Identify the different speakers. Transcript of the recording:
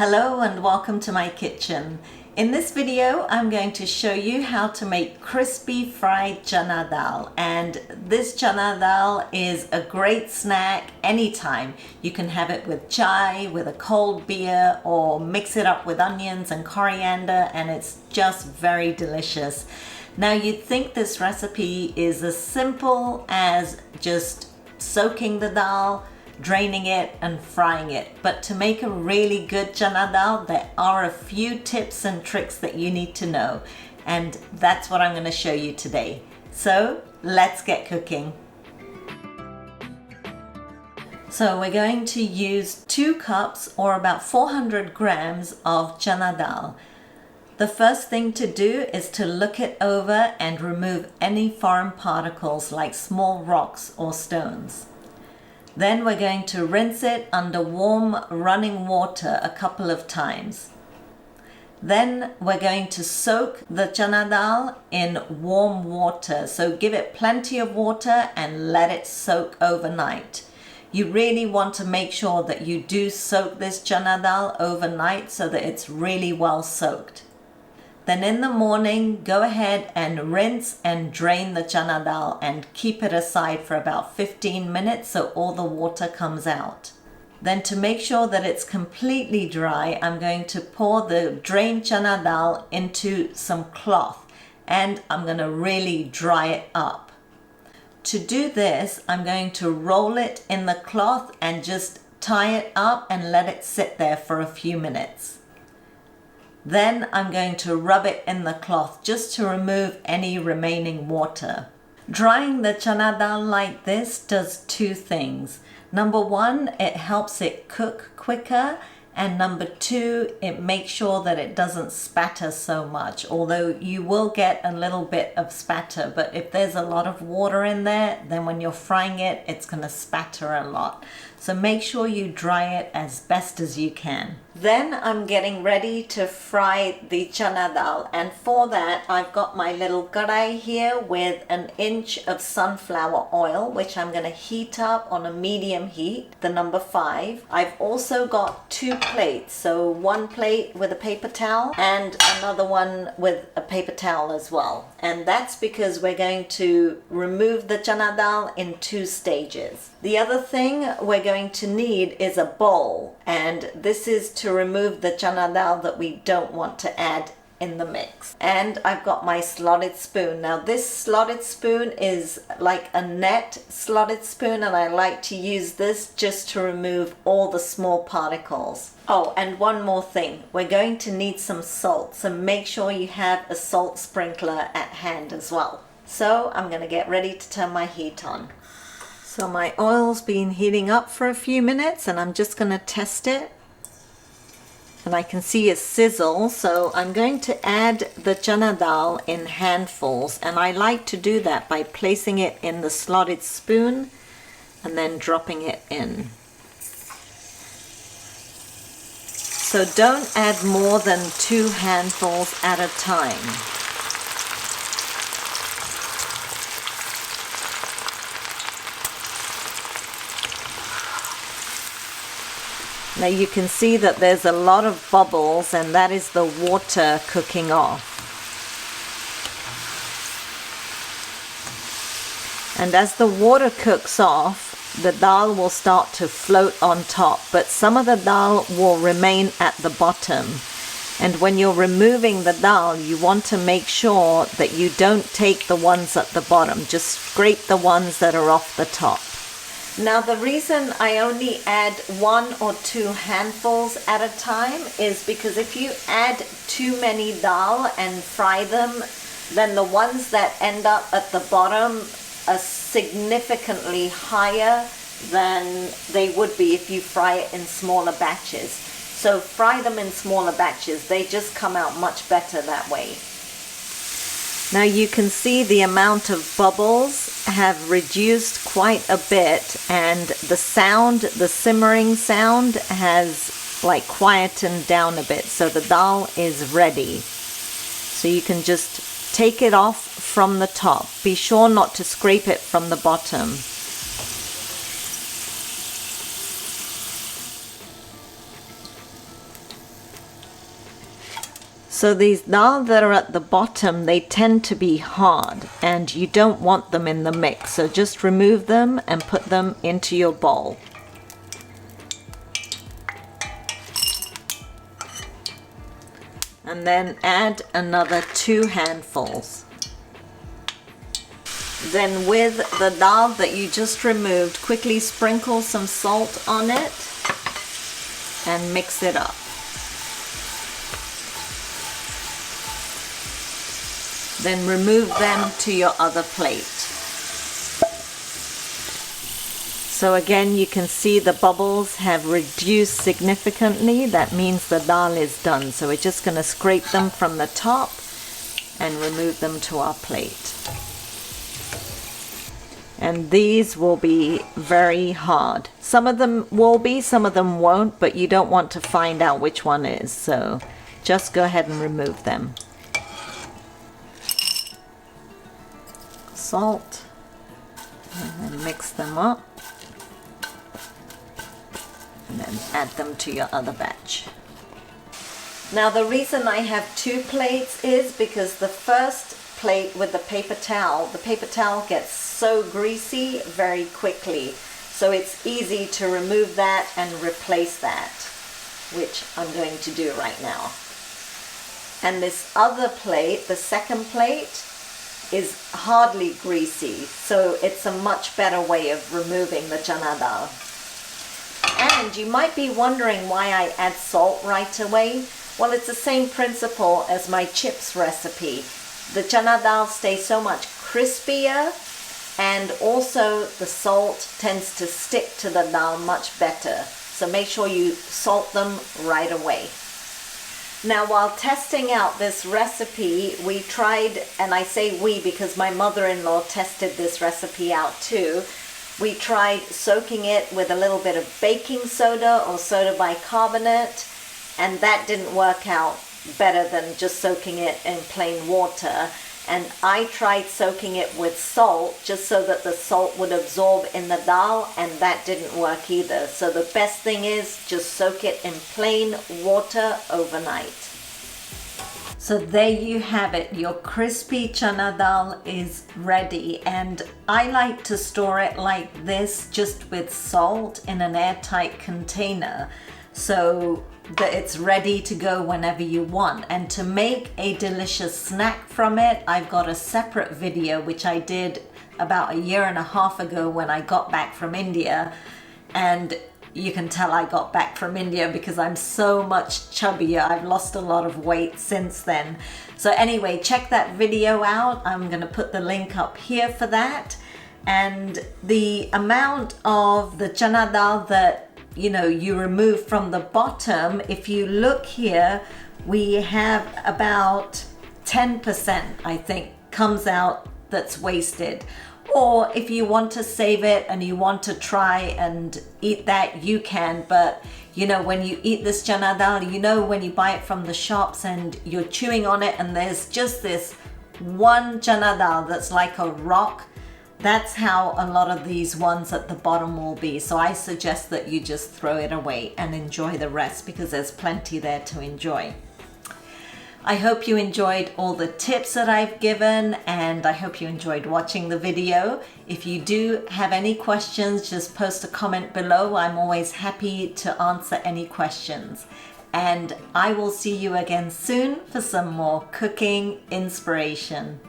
Speaker 1: Hello and welcome to my kitchen. In this video, I'm going to show you how to make crispy fried chana dal. And this chana dal is a great snack anytime. You can have it with chai, with a cold beer, or mix it up with onions and coriander, and it's just very delicious. Now you'd think this recipe is as simple as just soaking the dal, draining it and frying it, but to make a really good chana dal there are a few tips and tricks that you need to know, and that's what I'm going to show you today. So let's get cooking. So we're going to use 2 cups or about 400 grams of chana dal. The first thing to do is to look it over and remove any foreign particles like small rocks or stones. Then we're going to rinse it under warm running water a couple of times. Then we're going to soak the chana dal in warm water. So give it plenty of water and let it soak overnight. You really want to make sure that you do soak this chana dal overnight so that it's really well soaked. Then in the morning, go ahead and rinse and drain the chana dal and keep it aside for about 15 minutes so all the water comes out. Then to make sure that it's completely dry, I'm going to pour the drained chana dal into some cloth and I'm going to really dry it up. To do this, I'm going to roll it in the cloth and just tie it up and let it sit there for a few minutes. Then I'm going to rub it in the cloth just to remove any remaining water. Drying the chana dal like this does 2 things. Number 1, it helps it cook quicker, and number 2, it makes sure that it doesn't spatter so much, although you will get a little bit of spatter, but if there's a lot of water in there, then when you're frying it, it's going to spatter a lot. So make sure you dry it as best as you can. Then I'm getting ready to fry the chana dal, and for that I've got my little karai here with 1 inch of sunflower oil, which I'm going to heat up on a medium heat, the number 5. I've also got 2 plates, so 1 plate with a paper towel and another one with a paper towel as well. And that's because we're going to remove the chana dal in 2 stages. The other thing we're going to need is a bowl, and this is to remove the chana dal that we don't want to add in the mix. And I've got my slotted spoon. Now this slotted spoon is like a net slotted spoon, and I like to use this just to remove all the small particles. Oh, and one more thing, we're going to need some salt, so make sure you have a salt sprinkler at hand as well. So I'm going to get ready to turn my heat on. So my oil's been heating up for a few minutes and I'm just going to test it. And I can see a sizzle, so I'm going to add the chana dal in handfuls, and I like to do that by placing it in the slotted spoon and then dropping it in. So don't add more than 2 handfuls at a time. Now you can see that there's a lot of bubbles, and that is the water cooking off. And as the water cooks off, the dal will start to float on top, but some of the dal will remain at the bottom. And when you're removing the dal, you want to make sure that you don't take the ones at the bottom. Just scrape the ones that are off the top. Now the reason I only add 1 or 2 handfuls at a time is because if you add too many dal and fry them, then the ones that end up at the bottom are significantly higher than they would be if you fry it in smaller batches. So fry them in smaller batches, they just come out much better that way. Now you can see the amount of bubbles have reduced quite a bit, and the sound, the simmering sound, has like quietened down a bit, so the dal is ready. So you can just take it off from the top. Be sure not to scrape it from the bottom. So these dal that are at the bottom, they tend to be hard and you don't want them in the mix. So just remove them and put them into your bowl. And then add another 2 handfuls. Then with the dal that you just removed, quickly sprinkle some salt on it and mix it up. Then remove them to your other plate. So again, you can see the bubbles have reduced significantly. That means the dal is done. So we're just going to scrape them from the top and remove them to our plate. And these will be very hard. Some of them will be, some of them won't, but you don't want to find out which one is. So just go ahead and remove them. Salt, and then mix them up. And then add them to your other batch. Now the reason I have 2 plates is because the first plate with the paper towel gets so greasy very quickly. So it's easy to remove that and replace that, which I'm going to do right now. And this other plate, the second plate, is hardly greasy. So it's a much better way of removing the chana dal. And you might be wondering why I add salt right away. Well, it's the same principle as my chips recipe. The chana dal stays so much crispier, and also the salt tends to stick to the dal much better. So make sure you salt them right away. Now, while testing out this recipe, we tried, and I say we because my mother-in-law tested this recipe out too. We tried soaking it with a little bit of baking soda or soda bicarbonate, and that didn't work out better than just soaking it in plain water. And I tried soaking it with salt just so that the salt would absorb in the dal, and that didn't work either. So the best thing is just soak it in plain water overnight. So there you have it, your crispy chana dal is ready, and I like to store it like this, just with salt in an airtight container, so that it's ready to go whenever you want. And to make a delicious snack from it, I've got a separate video which I did about 1.5 years ago when I got back from India, and you can tell I got back from India because I'm so much chubbier. I've lost a lot of weight since then. So anyway, check that video out. I'm going to put the link up here for that. And the amount of the chana dal that you remove from the bottom, if you look here, we have about 10%, I think, comes out that's wasted. Or if you want to save it and you want to try and eat that, you can. But when you eat this chana dal, when you buy it from the shops and you're chewing on it and there's just this one chana dal that's like a rock, that's how a lot of these ones at the bottom will be. So I suggest that you just throw it away and enjoy the rest, because there's plenty there to enjoy. I hope you enjoyed all the tips that I've given, and I hope you enjoyed watching the video. If you do have any questions, just post a comment below. I'm always happy to answer any questions. And I will see you again soon for some more cooking inspiration.